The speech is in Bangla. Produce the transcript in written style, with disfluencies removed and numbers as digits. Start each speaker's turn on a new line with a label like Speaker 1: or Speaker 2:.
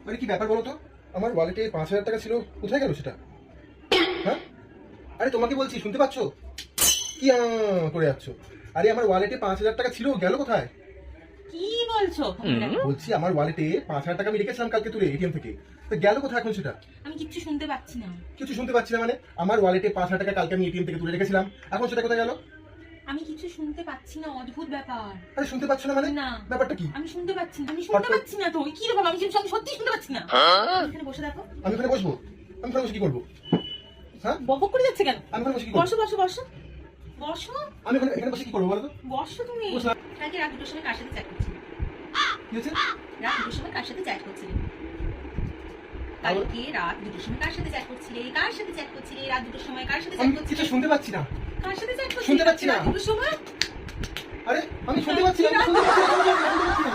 Speaker 1: আরে কি ব্যাপার বলো তো, আমার ওয়ালেটে 5,000 টাকা ছিল, কোথায় গেল সেটা? হ্যাঁ, আরে তোমাকে বলছি, শুনতে পাচ্ছ? কি করে যাচ্ছ? আরে আমার ওয়ালেটে 5,000 টাকা ছিল, গেল কোথায়?
Speaker 2: কি বলছো?
Speaker 1: বলছি আমার ওয়ালেটে 5,000 টাকা আমি রেখেছিলাম কালকে তুলে এটিএম থেকে, তো গেল কোথায় এখন সেটা?
Speaker 2: আমি কিচ্ছু শুনতে পাচ্ছি না।
Speaker 1: কিছু শুনতে পাচ্ছি না মানে? আমার ওয়ালেটে 5,000 টাকা কালকে আমি এটিএম থেকে তুলে রেখেছিলাম, এখন সেটা কোথায় গেল?
Speaker 2: আমি কিছু শুনতে পাচ্ছি না, অদ্ভুত ব্যাপার।
Speaker 1: আরে শুনতে পাচ্ছ না মানে?
Speaker 2: না।
Speaker 1: ব্যাপারটা কি?
Speaker 2: আমি শুনতে পাচ্ছি না, আমি শুনতে পাচ্ছি না তো। কি রকম? আমি সত্যি শুনতে পাচ্ছি না। এখানে বসে দেখো।
Speaker 1: আমি ওখানে বসবো? আমি ওখানে বসে কি করবো? হ্যাঁ,
Speaker 2: বকবক করে যাচ্ছে কেন?
Speaker 1: আমি ওখানে বসে কি করবো?
Speaker 2: বসো বসো বসো বসো।
Speaker 1: আমি এখানে বসে কি করবো বলো তো?
Speaker 2: বসো তুমি।
Speaker 1: বসলাম।
Speaker 2: কালকে রাত 2টার সময় কার সাথে চ্যাট করছিলে?
Speaker 1: কি হয়েছে?
Speaker 2: রাত 2টার সময় কার সাথে চ্যাট করছিলে? কালকে রাত 2টার সময় কার সাথে চ্যাট করছিলে? কার সাথে চ্যাট করছিলে? রাত 2টার সময় কার সাথে
Speaker 1: আমি
Speaker 2: চ্যাট
Speaker 1: কিছু
Speaker 2: করছিলে?
Speaker 1: শুনতে পাচ্ছি না।
Speaker 2: কার সাথে চ্যাট করছিলে?
Speaker 1: শুনতে পাচ্ছি না।
Speaker 2: রাত 2টার সময়?
Speaker 1: আরে আমি শুনতে পাচ্ছি না, আমি শুনতে পাচ্ছি না, শুনতে পাচ্ছি না।